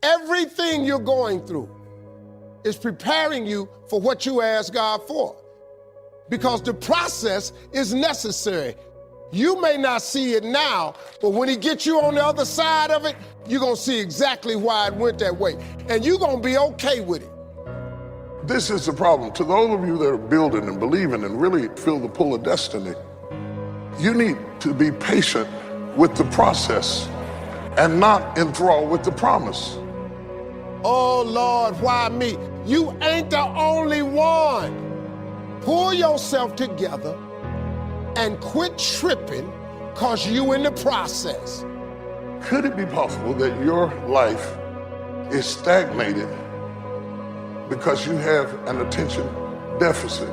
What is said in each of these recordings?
Everything you're going through is preparing you for what you ask God for, because the process is necessary. You may not see it now, but when he gets you on the other side of it, you're going to see exactly why it went that way, and you're going to be okay with it. This is the problem. To those of you that are building and believing and really feel the pull of destiny, you need to be patient with the process and not enthralled with the promise. Oh, Lord, why me? You ain't the only one. Pull yourself together and quit tripping because you in the process. Could it be possible that your life is stagnated because you have an attention deficit?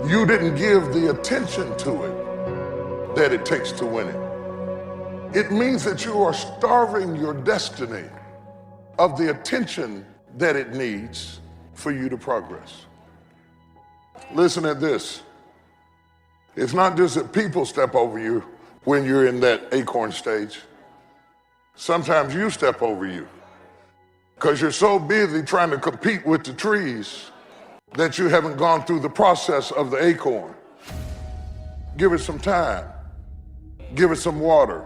You didn't give the attention to it that it takes to win it. It means that you are starving your destiny of the attention that it needs for you to progress. Listen at this. It's not just that people step over you when you're in that acorn stage. Sometimes you step over you because you're so busy trying to compete with the trees that you haven't gone through the process of the acorn. Give it some time. Give it some water.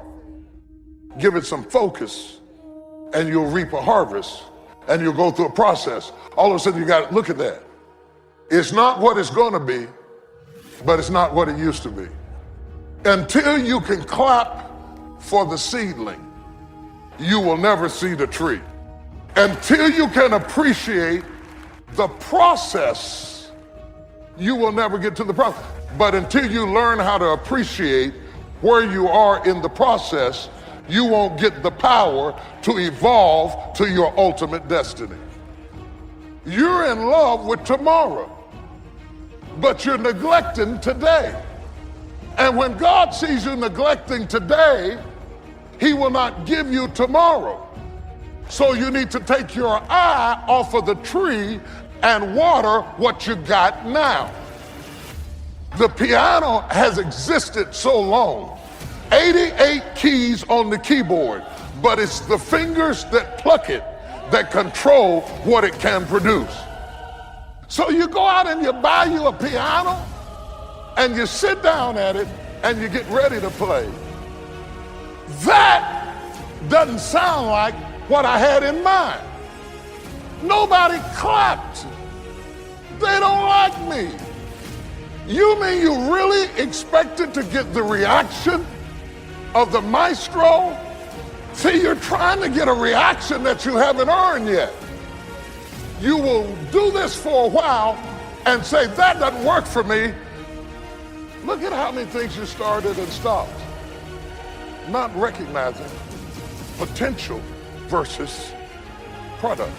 Give it some focus, and you'll reap a harvest, and you'll go through a process. All of a sudden, you got to look at that. It's not what it's going to be, but it's not what it used to be. Until you can clap for the seedling, you will never see the tree. Until you can appreciate the process, you will never get to the process. But until you learn how to appreciate where you are in the process, you won't get the power to evolve to your ultimate destiny. You're in love with tomorrow, but you're neglecting today. And when God sees you neglecting today, he will not give you tomorrow. So you need to take your eye off of the tree and water what you got now. The piano has existed so long, 88 keys on the keyboard, but it's the fingers that pluck it that control what it can produce. So you go out and you buy you a piano and you sit down at it and you get ready to play. That doesn't sound like what I had in mind. Nobody clapped. They don't like me. You mean you really expected to get the reaction of the maestro? See, you're trying to get a reaction that you haven't earned yet. You will do this for a while and say, that doesn't work for me. Look at how many things you started and stopped. Not recognizing potential versus product.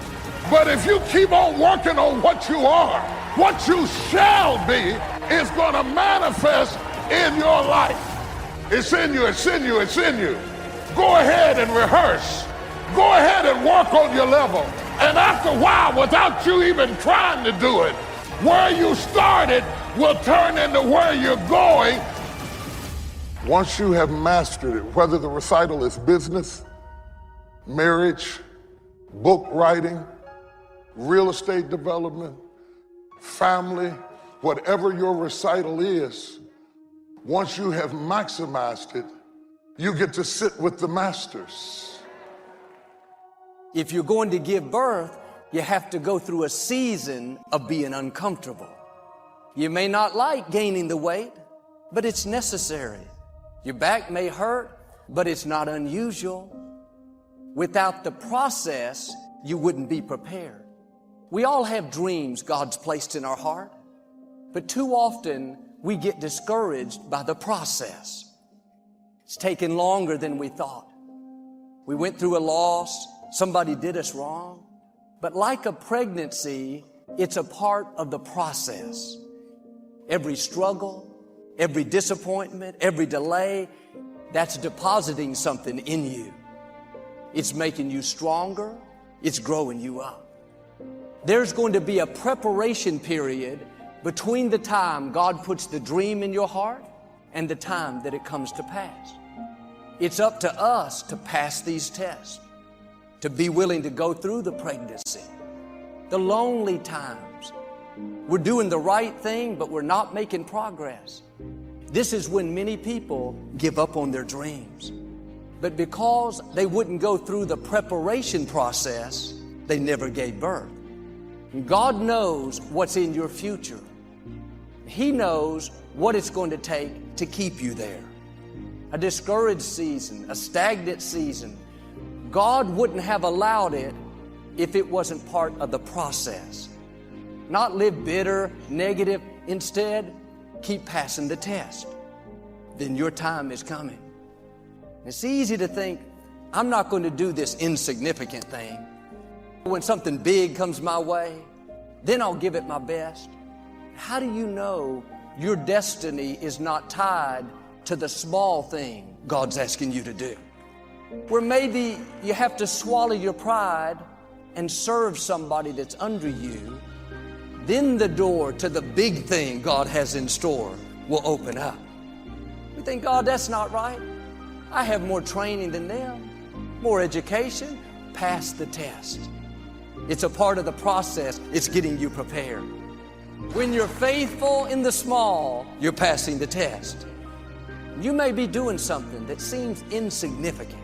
But if you keep on working on what you are, what you shall be is going to manifest in your life. It's in you, it's in you, it's in you. Go ahead and rehearse. Go ahead and work on your level. And after a while, without you even trying to do it, where you started will turn into where you're going. Once you have mastered it, whether the recital is business, marriage, book writing, real estate development, family, whatever your recital is, once you have maximized it, you get to sit with the masters. If you're going to give birth, you have to go through a season of being uncomfortable. You may not like gaining the weight, but it's necessary. Your back may hurt, but it's not unusual. Without the process, you wouldn't be prepared. We all have dreams God's placed in our heart, but too often we get discouraged by the process. It's taken longer than we thought. We went through a loss, somebody did us wrong, but like a pregnancy, it's a part of the process. Every struggle, every disappointment, every delay, that's depositing something in you. It's making you stronger. It's growing you up. There's going to be a preparation period between the time God puts the dream in your heart and the time that it comes to pass. It's up to us to pass these tests. to be willing to go through the pregnancy, the lonely times. We're doing the right thing, but we're not making progress. This is when many people give up on their dreams. But because they wouldn't go through the preparation process, they never gave birth. And God knows what's in your future. He knows what it's going to take to keep you there. A discouraged season, a stagnant season, God wouldn't have allowed it if it wasn't part of the process. Not live bitter, negative. Instead, keep passing the test. Then your time is coming. It's easy to think, I'm not going to do this insignificant thing. When something big comes my way, then I'll give it my best. How do you know your destiny is not tied to the small thing God's asking you to do? Where maybe you have to swallow your pride and serve somebody that's under you, then the door to the big thing God has in store will open up. We think, God, that's not right. I have more training than them, more education. Pass the test. It's a part of the process. It's getting you prepared. When you're faithful in the small, you're passing the test. You may be doing something that seems insignificant,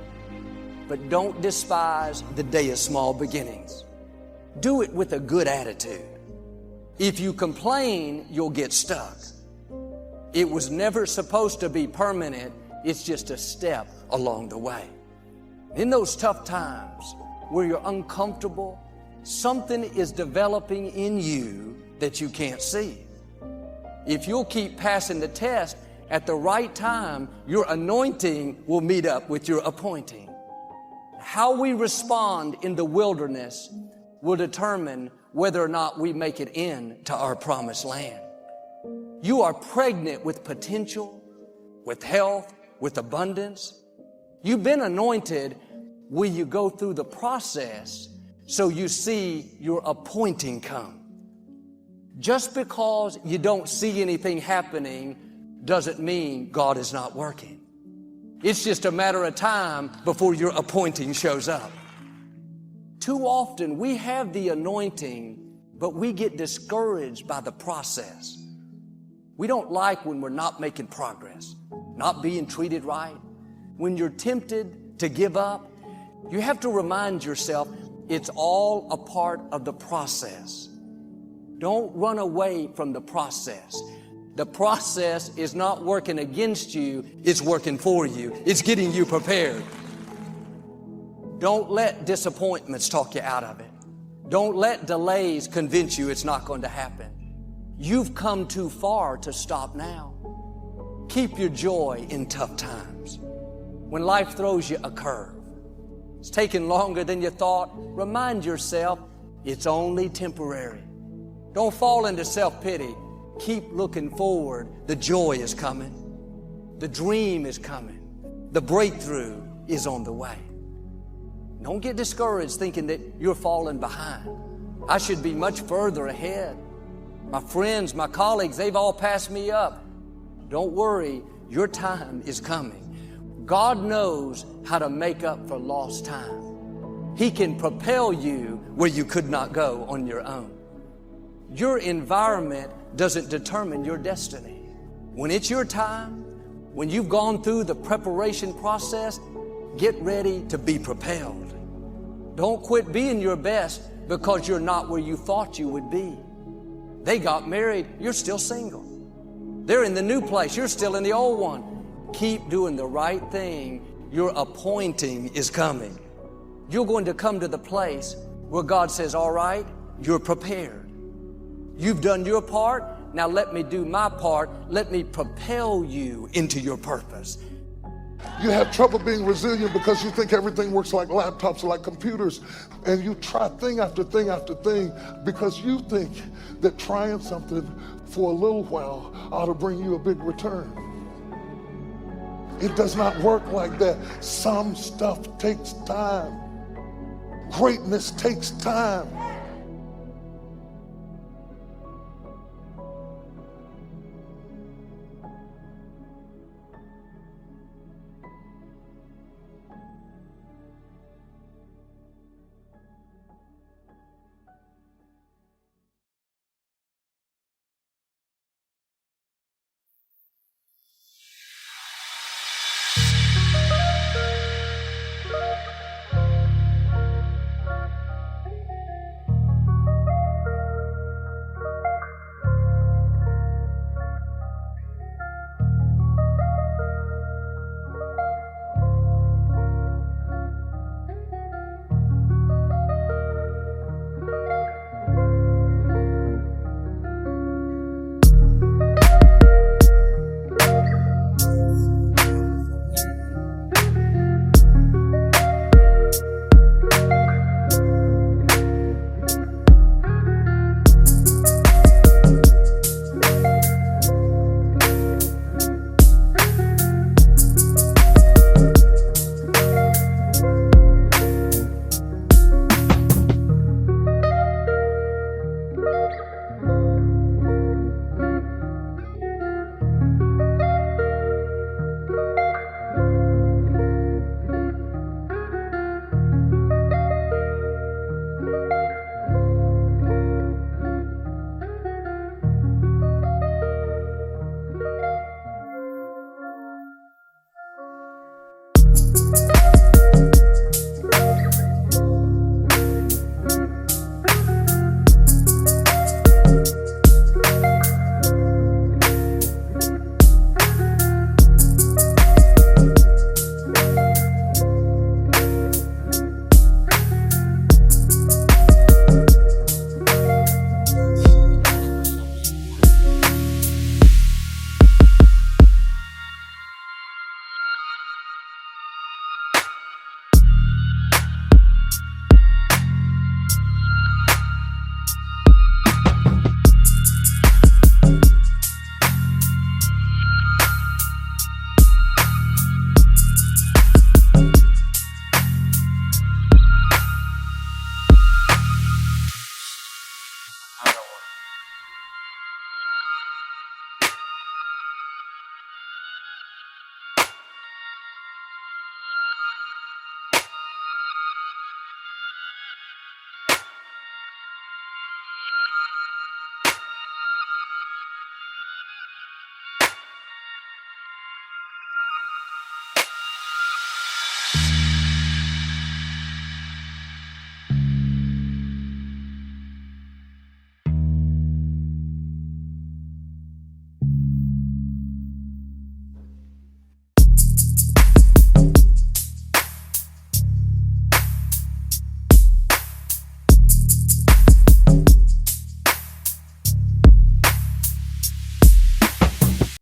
but don't despise the day of small beginnings. Do it with a good attitude. If you complain, you'll get stuck. It was never supposed to be permanent. It's just a step along the way. In those tough times where you're uncomfortable, something is developing in you that you can't see. If you'll keep passing the test, at the right time, your anointing will meet up with your appointing. How we respond in the wilderness will determine whether or not we make it into our promised land. You are pregnant with potential, with health, with abundance. You've been anointed. Will you go through the process so you see your appointing come? Just because you don't see anything happening doesn't mean God is not working. It's just a matter of time before your appointing shows up. Too often we have the anointing, but we get discouraged by the process. We don't like when we're not making progress, not being treated right. When you're tempted to give up, you have to remind yourself it's all a part of the process. Don't run away from the process. The process is not working against you, it's working for you. It's getting you prepared. Don't let disappointments talk you out of it. Don't let delays convince you it's not going to happen. You've come too far to stop now. Keep your joy in tough times. When life throws you a curve, it's taking longer than you thought, remind yourself it's only temporary. Don't fall into self-pity. Keep looking forward. The joy is coming. The dream is coming. The breakthrough is on the way. Don't get discouraged thinking that you're falling behind. I should be much further ahead. My friends, my colleagues, they've all passed me up. Don't worry, your time is coming. God knows how to make up for lost time. He can propel you where you could not go on your own. Your environment doesn't determine your destiny. When it's your time, when you've gone through the preparation process, get ready to be propelled. Don't quit being your best because you're not where you thought you would be. They got married, you're still single. They're in the new place, you're still in the old one. Keep doing the right thing. Your appointing is coming. You're going to come to the place where God says, all right, you're prepared. You've done your part. Now let me do my part. Let me propel you into your purpose. You have trouble being resilient because you think everything works like laptops or like computers, and you try thing after thing after thing because you think that trying something for a little while ought to bring you a big return. It does not work like that. Some stuff takes time. Greatness takes time.